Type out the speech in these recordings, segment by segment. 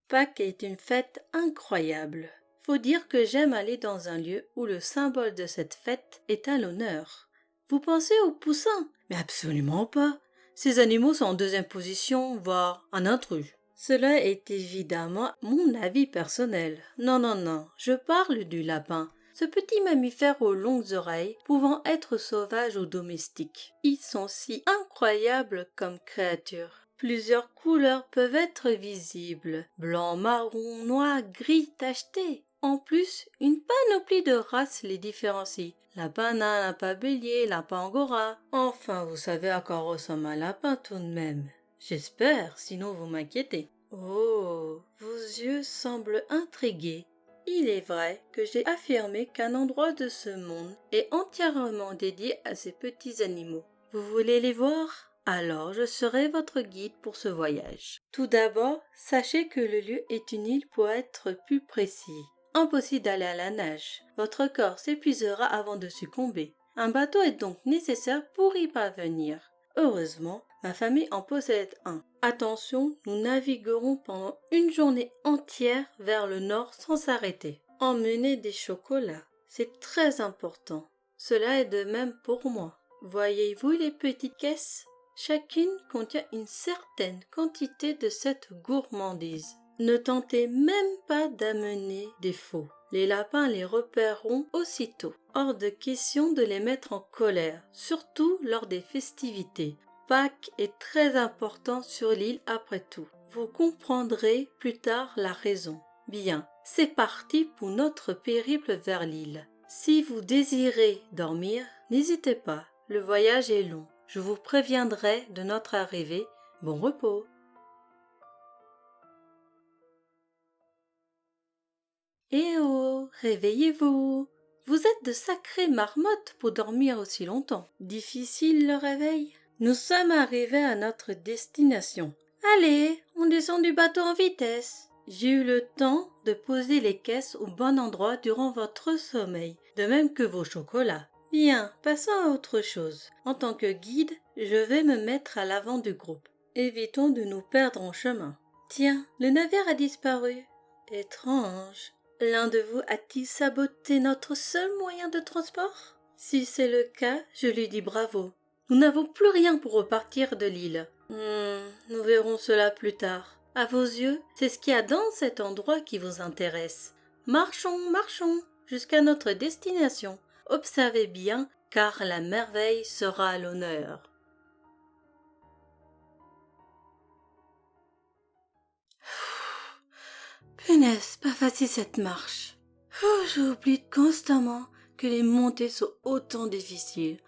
Pâques est une fête incroyable. Faut dire que j'aime aller dans un lieu où le symbole de cette fête est à l'honneur. Vous pensez aux poussins? Mais absolument pas. Ces animaux sont en deuxième position, voire un intrus. Cela est évidemment mon avis personnel. Non, non, non, je parle du lapin. Ce petit mammifère aux longues oreilles, pouvant être sauvage ou domestique. Ils sont si incroyables comme créatures. Plusieurs couleurs peuvent être visibles. Blanc, marron, noir, gris, tacheté. En plus, une panoplie de races les différencie. Lapin nain, lapin bélier, lapin angora. Enfin, vous savez à quoi ressemble un lapin tout de même. J'espère, sinon vous m'inquiétez. Oh, vos yeux semblent intrigués. Il est vrai que j'ai affirmé qu'un endroit de ce monde est entièrement dédié à ces petits animaux. Vous voulez les voir? Alors je serai votre guide pour ce voyage. Tout d'abord, sachez que le lieu est une île pour être plus précis. Impossible d'aller à la nage. Votre corps s'épuisera avant de succomber. Un bateau est donc nécessaire pour y parvenir. Heureusement, ma famille en possède un. Attention, nous naviguerons pendant une journée entière vers le nord sans s'arrêter. Emmenez des chocolats, c'est très important. Cela est de même pour moi. Voyez-vous les petites caisses? Chacune contient une certaine quantité de cette gourmandise. Ne tentez même pas d'amener des faux. Les lapins les repéreront aussitôt. Hors de question de les mettre en colère, surtout lors des festivités. Pâques est très important sur l'île après tout. Vous comprendrez plus tard la raison. Bien, c'est parti pour notre périple vers l'île. Si vous désirez dormir, n'hésitez pas, le voyage est long. Je vous préviendrai de notre arrivée. Bon repos. Eh oh, réveillez-vous! Vous êtes de sacrées marmottes pour dormir aussi longtemps. Difficile le réveil? Nous sommes arrivés à notre destination. Allez, on descend du bateau en vitesse. J'ai eu le temps de poser les caisses au bon endroit durant votre sommeil, de même que vos chocolats. Bien, passons à autre chose. En tant que guide, je vais me mettre à l'avant du groupe. Évitons de nous perdre en chemin. Tiens, le navire a disparu. Étrange. L'un de vous a-t-il saboté notre seul moyen de transport? Si c'est le cas, je lui dis bravo. Nous n'avons plus rien pour repartir de l'île. Nous verrons cela plus tard. À vos yeux, c'est ce qu'il y a dans cet endroit qui vous intéresse. Marchons, marchons, jusqu'à notre destination. Observez bien, car la merveille sera à l'honneur. Punaise, pas facile cette marche. J'oublie constamment que les montées sont autant difficiles.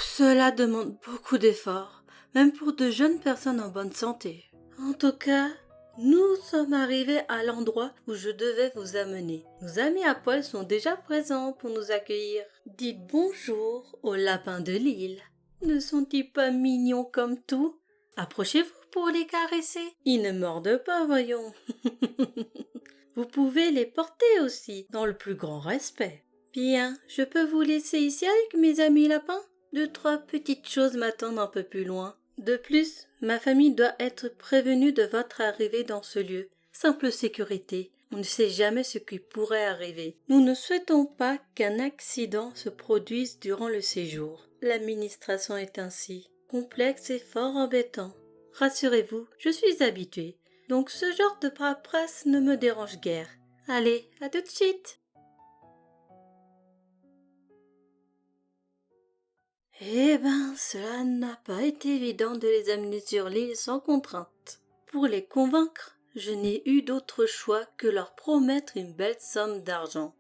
Cela demande beaucoup d'efforts, même pour de jeunes personnes en bonne santé. En tout cas, nous sommes arrivés à l'endroit où je devais vous amener. Nos amis à poil sont déjà présents pour nous accueillir. Dites bonjour aux lapins de l'île. Ne sont-ils pas mignons comme tout? Approchez-vous pour les caresser. Ils ne mordent pas, voyons. Vous pouvez les porter aussi, dans le plus grand respect. Bien, je peux vous laisser ici avec mes amis lapins? 2-3 petites choses m'attendent un peu plus loin. De plus, ma famille doit être prévenue de votre arrivée dans ce lieu. Simple sécurité. On ne sait jamais ce qui pourrait arriver. Nous ne souhaitons pas qu'un accident se produise durant le séjour. L'administration est ainsi complexe et fort embêtant. Rassurez-vous, je suis habituée. Donc ce genre de paperasse ne me dérange guère. Allez, à tout de suite! Eh ben, cela n'a pas été évident de les amener sur l'île sans contrainte. Pour les convaincre, je n'ai eu d'autre choix que leur promettre une belle somme d'argent.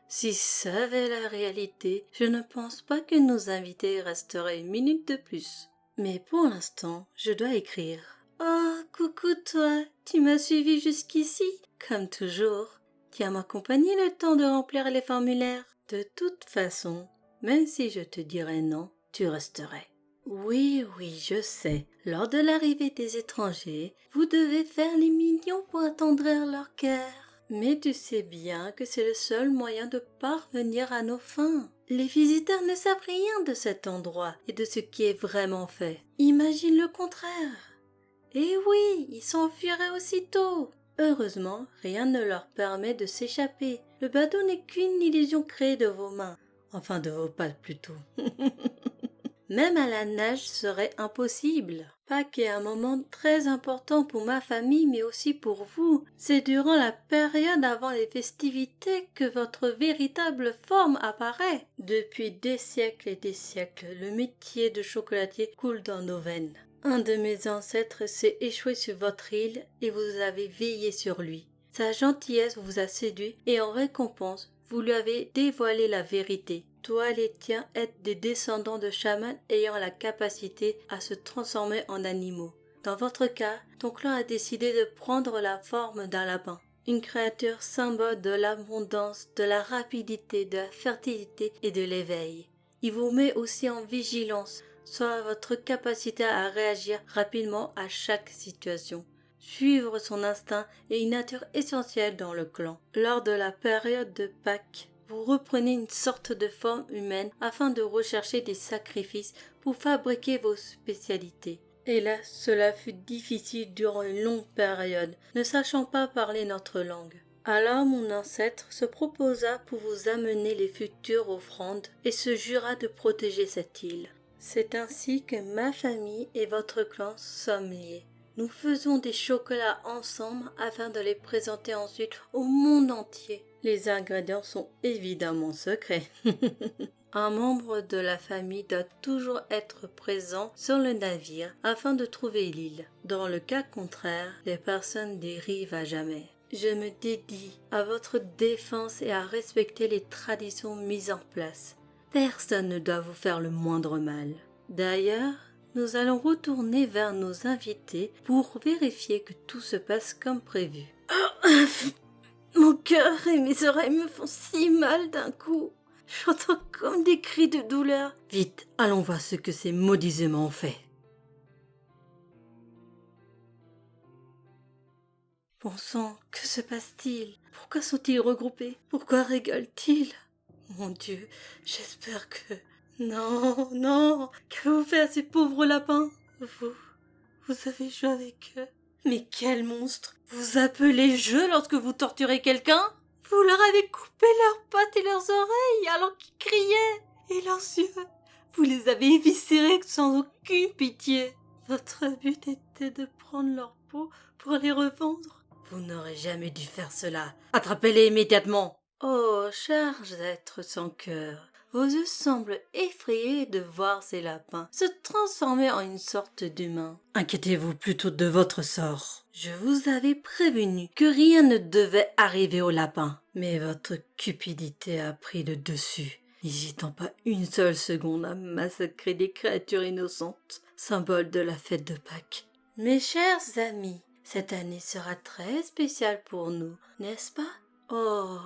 Si ça avait la réalité, je ne pense pas que nos invités resteraient une minute de plus. Mais pour l'instant, je dois écrire. Oh, coucou toi, tu m'as suivi jusqu'ici? Comme toujours, tu as m'accompagné le temps de remplir les formulaires. De toute façon, même si je te dirais non, tu resterais. Oui, oui, je sais. Lors de l'arrivée des étrangers, vous devez faire les mignons pour attendrir leur cœur. Mais tu sais bien que c'est le seul moyen de parvenir à nos fins. Les visiteurs ne savent rien de cet endroit et de ce qui est vraiment fait. Imagine le contraire. Eh oui, ils s'enfuiraient aussitôt. Heureusement, rien ne leur permet de s'échapper. Le bateau n'est qu'une illusion créée de vos mains. Enfin, de vos pattes plutôt. Même à la nage serait impossible. Pâques est un moment très important pour ma famille, mais aussi pour vous. C'est durant la période avant les festivités que votre véritable forme apparaît. Depuis des siècles et des siècles, le métier de chocolatier coule dans nos veines. Un de mes ancêtres s'est échoué sur votre île et vous avez veillé sur lui. Sa gentillesse vous a séduit et en récompense, vous lui avez dévoilé la vérité. Toi et les tiens êtes des descendants de chamans ayant la capacité à se transformer en animaux. Dans votre cas, ton clan a décidé de prendre la forme d'un lapin. Une créature symbole de l'abondance, de la rapidité, de la fertilité et de l'éveil. Il vous met aussi en vigilance, soit votre capacité à réagir rapidement à chaque situation. Suivre son instinct est une nature essentielle dans le clan. Lors de la période de Pâques, vous reprenez une sorte de forme humaine afin de rechercher des sacrifices pour fabriquer vos spécialités. Hélas, cela fut difficile durant une longue période, ne sachant pas parler notre langue. Alors mon ancêtre se proposa pour vous amener les futures offrandes et se jura de protéger cette île. C'est ainsi que ma famille et votre clan sommes liés. Nous faisons des chocolats ensemble afin de les présenter ensuite au monde entier. Les ingrédients sont évidemment secrets. Un membre de la famille doit toujours être présent sur le navire afin de trouver l'île. Dans le cas contraire, les personnes dérivent à jamais. Je me dédie à votre défense et à respecter les traditions mises en place. Personne ne doit vous faire le moindre mal. D'ailleurs, nous allons retourner vers nos invités pour vérifier que tout se passe comme prévu. Mon cœur et mes oreilles me font si mal d'un coup. J'entends comme des cris de douleur. Vite, allons voir ce que ces maudits humains ont fait. Bon sang, que se passe-t-il? Pourquoi sont-ils regroupés? Pourquoi rigolent-ils? Mon Dieu, j'espère que... Non, non, qu'avez-vous fait à ces pauvres lapins? Vous avez joué avec eux? Mais quel monstre! Vous appelez jeu lorsque vous torturez quelqu'un? Vous leur avez coupé leurs pattes et leurs oreilles alors qu'ils criaient, et leurs yeux. Vous les avez éviscérés sans aucune pitié. Votre but était de prendre leur peau pour les revendre. Vous n'aurez jamais dû faire cela. Attrapez-les immédiatement. Oh, chers êtres sans cœur, vos yeux semblent effrayés de voir ces lapins se transformer en une sorte d'humain. Inquiétez-vous plutôt de votre sort. Je vous avais prévenu que rien ne devait arriver aux lapins. Mais votre cupidité a pris le dessus, n'hésitant pas une seule seconde à massacrer des créatures innocentes, symbole de la fête de Pâques. Mes chers amis, cette année sera très spéciale pour nous, n'est-ce pas? Oh,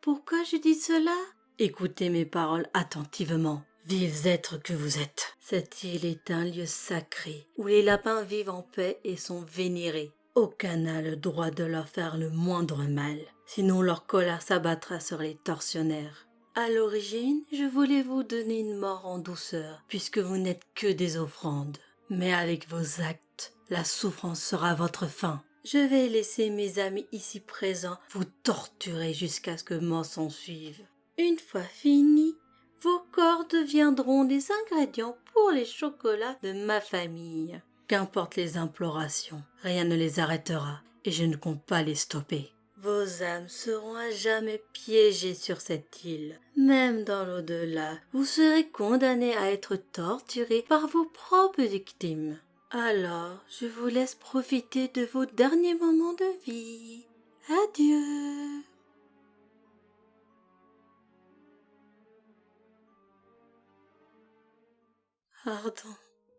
pourquoi je dis cela? Écoutez mes paroles attentivement. Vives êtres que vous êtes. Cette île est un lieu sacré où les lapins vivent en paix et sont vénérés. Aucun n'a le droit de leur faire le moindre mal, sinon leur colère s'abattra sur les tortionnaires. À l'origine, je voulais vous donner une mort en douceur, puisque vous n'êtes que des offrandes. Mais avec vos actes, la souffrance sera votre fin. Je vais laisser mes amis ici présents vous torturer jusqu'à ce que mort s'en suive. Une fois fini, vos corps deviendront des ingrédients pour les chocolats de ma famille. Qu'importe les implorations, rien ne les arrêtera et je ne compte pas les stopper. Vos âmes seront à jamais piégées sur cette île. Même dans l'au-delà, vous serez condamnés à être torturés par vos propres victimes. Alors, je vous laisse profiter de vos derniers moments de vie. Adieu.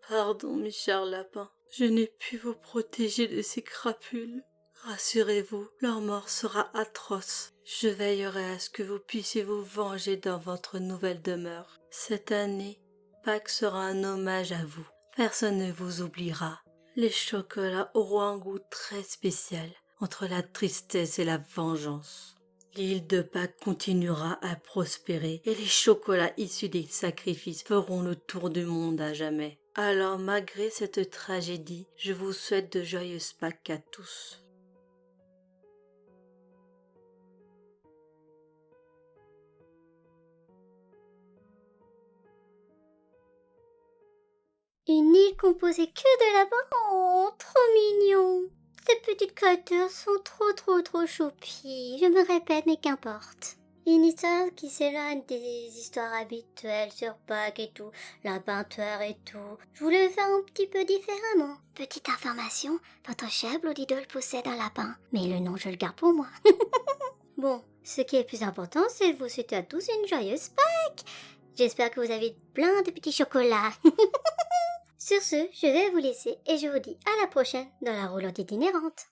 Pardon, mes chers lapins. Je n'ai pu vous protéger de ces crapules. Rassurez-vous, leur mort sera atroce. Je veillerai à ce que vous puissiez vous venger dans votre nouvelle demeure. Cette année, Pâques sera un hommage à vous. Personne ne vous oubliera. Les chocolats auront un goût très spécial, entre la tristesse et la vengeance. L'île de Pâques continuera à prospérer et les chocolats issus des sacrifices feront le tour du monde à jamais. Alors, malgré cette tragédie, je vous souhaite de joyeuses Pâques à tous. Une île composée que de lapins. Oh, trop mignon. Ces petites créatures sont trop choupies. Je me répète, mais qu'importe. Une histoire qui s'éloigne des histoires habituelles sur Pâques et tout, lapin tueur et tout. Je voulais le faire un petit peu différemment. Petite information, votre chère Bloody Doll possède un lapin, mais le nom je le garde pour moi. Bon, ce qui est plus important, c'est de vous souhaiter à tous une joyeuse Pâques. J'espère que vous avez plein de petits chocolats. Sur ce, je vais vous laisser et je vous dis à la prochaine dans la roulante itinérante.